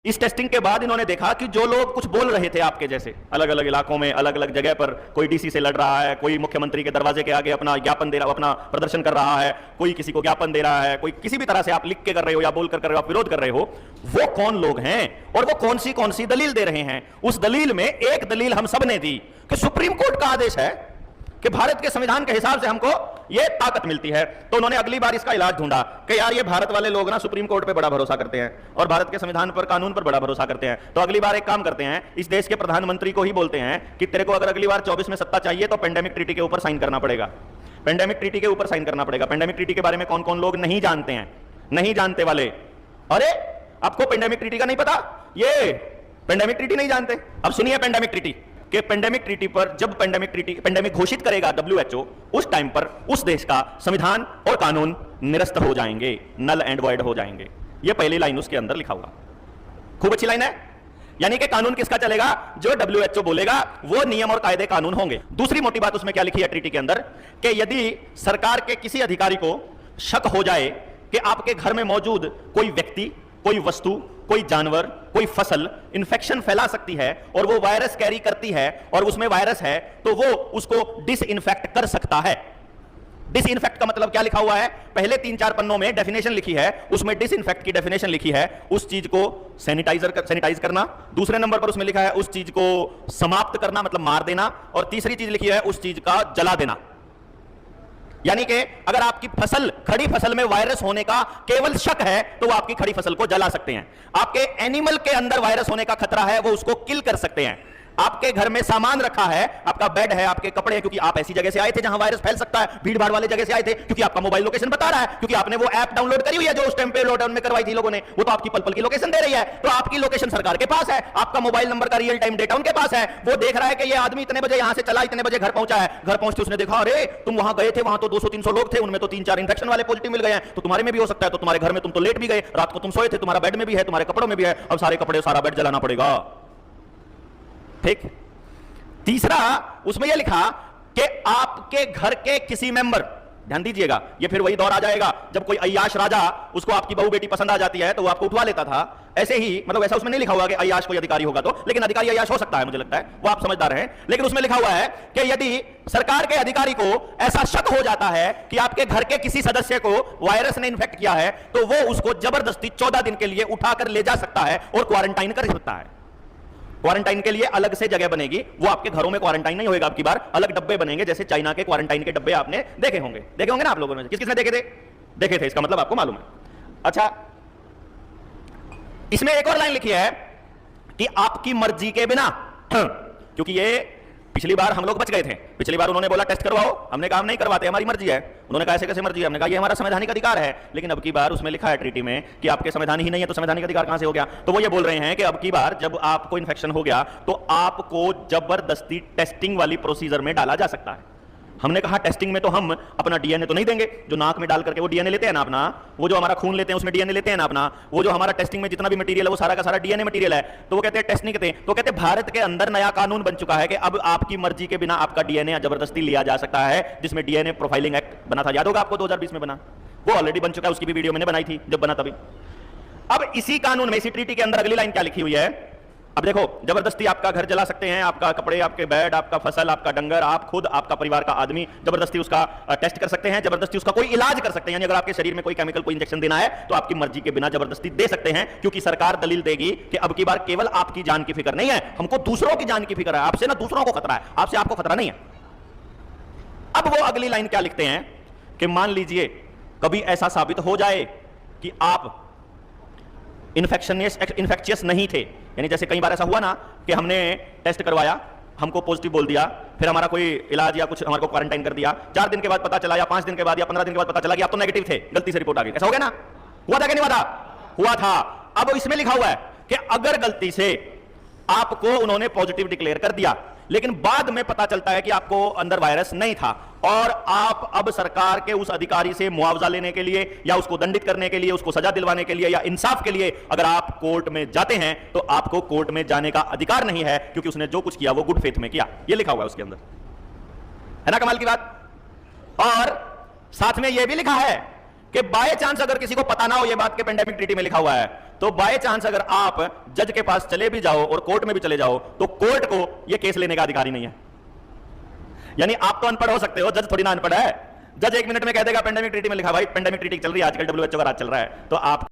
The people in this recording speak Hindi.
इस टेस्टिंग के बाद इन्होंने देखा कि जो लोग कुछ बोल रहे थे आपके जैसे अलग अलग इलाकों में अलग अलग जगह पर, कोई डीसी से लड़ रहा है, कोई मुख्यमंत्री के दरवाजे के आगे अपना ज्ञापन दे रहा, अपना प्रदर्शन कर रहा है, कोई किसी को ज्ञापन दे रहा है, कोई किसी भी तरह से आप लिख के कर रहे हो या बोल कर रहे हो, आप विरोध कर रहे हो, वो कौन लोग हैं और वो कौन सी दलील दे रहे हैं। उस दलील में एक दलील हम सब ने दी कि सुप्रीम कोर्ट का आदेश है कि भारत के संविधान के हिसाब से हमको यह ताकत मिलती है। तो उन्होंने अगली बार इसका इलाज ढूंढा कि यार ये भारत वाले लोग ना सुप्रीम कोर्ट पे बड़ा भरोसा करते हैं और भारत के संविधान पर, कानून पर बड़ा भरोसा करते हैं। तो अगली बार एक काम करते हैं, इस देश के प्रधानमंत्री को ही बोलते हैं कि तेरे को अगर अगली बार 24 में सत्ता चाहिए तो पेंडेमिक ट्रीटी के ऊपर साइन करना पड़ेगा। पेंडेमिक ट्रीटी के ऊपर साइन करना पड़ेगा। पेंडेमिक ट्रीटी के बारे में कौन कौन लोग नहीं जानते हैं, नहीं जानते वाले, अरे आपको पेंडेमिक ट्रीटी का नहीं पता, ये पेंडेमिक ट्रीटी नहीं जानते। अब सुनिए पेंडेमिक ट्रीटी कि पेंडेमिक ट्रीटी पर जब पेंडेमिक घोषित करेगा WHO, उस टाइम पर उस देश का संविधान और कानून निरस्त हो जाएंगे, नल एंड वॉइड हो जाएंगे। यह पहली लाइन उसके अंदर लिखा हुआ, खूब अच्छी लाइन है। यानी कि कानून किसका चलेगा, जो WHO बोलेगा वो नियम और कायदे कानून होंगे। दूसरी मोटी बात उसमें क्या लिखी है ट्रीटी के अंदर कि यदि सरकार के किसी अधिकारी को शक हो जाए कि आपके घर में मौजूद कोई व्यक्ति, कोई वस्तु, कोई जानवर, कोई फसल इंफेक्शन फैला सकती है और वो वायरस कैरी करती है और उसमें वायरस है, तो वो उसको डिसइंफेक्ट कर सकता है। डिसइंफेक्ट का मतलब क्या लिखा हुआ है, पहले 3-4 पन्नों में डेफिनेशन लिखी है, उसमें डिसइंफेक्ट की डेफिनेशन लिखी है, उस चीज को सैनिटाइज करना। दूसरे नंबर पर उसमें लिखा है उस चीज को समाप्त करना, मतलब मार देना। और तीसरी चीज लिखी है उस चीज का जला देना। यानी कि अगर आपकी फसल, खड़ी फसल में वायरस होने का केवल शक है तो वो आपकी खड़ी फसल को जला सकते हैं। आपके एनिमल के अंदर वायरस होने का खतरा है, वो उसको किल कर सकते हैं। आपके घर में सामान रखा है, आपका बेड है, आपके कपड़े हैं, क्योंकि आप ऐसी जगह से आए थे जहां वायरस फैल सकता है, भीड़ भाड़ वाले जगह से आए थे, क्योंकि आपका मोबाइल लोकेशन बता रहा है, क्योंकि आपने वो ऐप डाउनलोड करी हुई है जो उस टाइम पे लॉकडाउन में करवाई थी लोगों ने, वो तो आपकी पल पल की लोकेशन दे रही है। तो आपकी लोकेशन सरकार के पास है, आपका मोबाइल नंबर का रियल टाइम डेटा उनके पास है। वो देख रहा है कि ये आदमी इतने बजे यहां से चला, इतने बजे घर पहुंचा है। घर पहुंचते उसने देखा, अरे तुम वहां गए थे, वहां तो 200-300 लोग थे, उनमें तो 3-4 इंफेक्शन वाले पॉजिटिव मिल गए हैं, तो तुम्हारे में भी हो सकता है। तो तुम्हारे घर में तुम तो लेट भी गए, रात को तुम सोए थे, तुम्हारा बेड में भी है, तुम्हारे कपड़ों में भी है, अब सारे कपड़े सारा बेड जलाना पड़ेगा। ठीक। तीसरा उसमें यह लिखा कि आपके घर के किसी मेंबर, ध्यान दीजिएगा, ये फिर वही दौर आ जाएगा जब कोई अय्याश राजा, उसको आपकी बहू बेटी पसंद आ जाती है तो वो आपको उठवा लेता था। ऐसे ही, मतलब ऐसा उसमें नहीं लिखा हुआ कि अय्याश कोई अधिकारी होगा तो, लेकिन अधिकारी अय्याश हो सकता है, मुझे लगता है, वो आप समझदार हैं। लेकिन उसमें लिखा हुआ है कि यदि सरकार के अधिकारी को ऐसा शक हो जाता है कि आपके घर के किसी सदस्य को वायरस ने इन्फेक्ट किया है, तो वो उसको जबरदस्ती 14 दिन के लिए उठाकर ले जा सकता है और क्वारंटाइन कर सकता है। क्वारंटाइन के लिए अलग से जगह बनेगी, वो आपके घरों में क्वारंटाइन नहीं होएगा, आपकी बार अलग डब्बे बनेंगे, जैसे चाइना के क्वारंटाइन के डब्बे आपने देखे होंगे ना आप लोगों ने, किस किसने देखे थे, इसका मतलब आपको मालूम है। अच्छा, इसमें एक और लाइन लिखी है कि आपकी मर्जी के बिना, क्योंकि ये पिछली बार हम लोग बच गए थे। पिछली बार उन्होंने बोला टेस्ट करवाओ, हमने कहा हम नहीं करवाते, हमारी मर्जी है। उन्होंने कहा ऐसे कैसे मर्जी है, हमने कहा ये हमारा संवैधानिक अधिकार है। लेकिन अब की बार उसमें लिखा है ट्रीटी में कि आपके संविधान ही नहीं है तो संवैधानिक अधिकार कहां से हो गया। तो वो ये बोल रहे हैं कि अब की बार जब आपको इन्फेक्शन हो गया तो आपको जबरदस्ती टेस्टिंग वाली प्रोसीजर में डाला जा सकता है। हमने कहा टेस्टिंग में तो हम अपना डीएनए तो नहीं देंगे, जो नाक में डाल करके वो डीएनए लेते हैं ना अपना, वो जो हमारा खून लेते हैं उसमें डीएनए लेते हैं ना अपना, वो जो हमारा टेस्टिंग में जितना भी मटेरियल है वो सारा का सारा डीएनए मटेरियल है। तो वो कहते हैं टेस्ट नहीं करते। तो कहते हैं भारत के अंदर नया कानून बन चुका है कि अब आपकी मर्जी के बिना आपका डीएनए जबरदस्ती लिया जा सकता है, जिसमें डीएनए प्रोफाइलिंग एक्ट बना था, याद होगा आपको 2020 में बना, वो ऑलरेडी बन चुका है, उसकी भी वीडियो मैंने बनाई थी जब बना तभी। अब इसी कानून में, इसी ट्रीटी के अंदर अगली लाइन क्या लिखी हुई है, अब देखो, जबरदस्ती आपका घर जला सकते हैं, आपका कपड़े, आपके बेड, आपका फसल, आपका डंगर, आप खुद, आपका परिवार का आदमी, जबरदस्ती उसका टेस्ट कर सकते हैं, जबरदस्ती उसका कोई इलाज कर सकते हैं। यानी अगर आपके शरीर में कोई केमिकल, कोई इंजेक्शन देना है तो आपकी मर्जी के बिना जबरदस्ती दे सकते हैं, क्योंकि सरकार दलील देगी कि अब की बार केवल आपकी जान की फिक्र नहीं है, हमको दूसरों की जान की फिक्र है, आपसे ना दूसरों को खतरा है, आपसे आपको खतरा नहीं है। अब वो अगली लाइन क्या लिखते हैं कि मान लीजिए कभी ऐसा साबित हो जाए कि आप इन्फेक्शियस नहीं थे, यानी जैसे कई बार ऐसा हुआ ना कि हमने टेस्ट करवाया, हमको पॉजिटिव बोल दिया, फिर हमारा कोई इलाज या कुछ हमारे को क्वारंटाइन कर दिया, 4 दिन के बाद पता चला या 5 दिन के बाद या 15 दिन के बाद पता चला कि आप तो नेगेटिव थे, गलती से रिपोर्ट आ गई। ऐसा हो गया ना, हुआ था कि नहीं हुआ था? हुआ था। अब इसमें लिखा हुआ है कि अगर गलती से आपको उन्होंने पॉजिटिव डिक्लेयर कर दिया, लेकिन बाद में पता चलता है कि आपको अंदर वायरस नहीं था, और आप अब सरकार के उस अधिकारी से मुआवजा लेने के लिए या उसको दंडित करने के लिए, उसको सजा दिलवाने के लिए या इंसाफ के लिए अगर आप कोर्ट में जाते हैं, तो आपको कोर्ट में जाने का अधिकार नहीं है, क्योंकि उसने जो कुछ किया वो गुड फेथ में किया। ये लिखा हुआ है उसके अंदर, है ना कमाल की बात। और साथ में यह भी लिखा है कि बाय चांस अगर किसी को पता ना हो ये बात के पेंडेमिक ट्रीटी में लिखा हुआ है, तो बाय चांस अगर आप जज के पास चले भी जाओ और कोर्ट में भी चले जाओ तो कोर्ट को यह केस लेने का अधिकार ही नहीं है। यानी आप तो अनपढ़ हो सकते हो, जज थोड़ी ना अनपढ़ है। जज 1 मिनट में कह देगा पेंडेमिक ट्रीटी में लिखा, भाई पेंडेमिक ट्रीटी चल रही है आजकल, WHO का राज चल रहा है, तो आप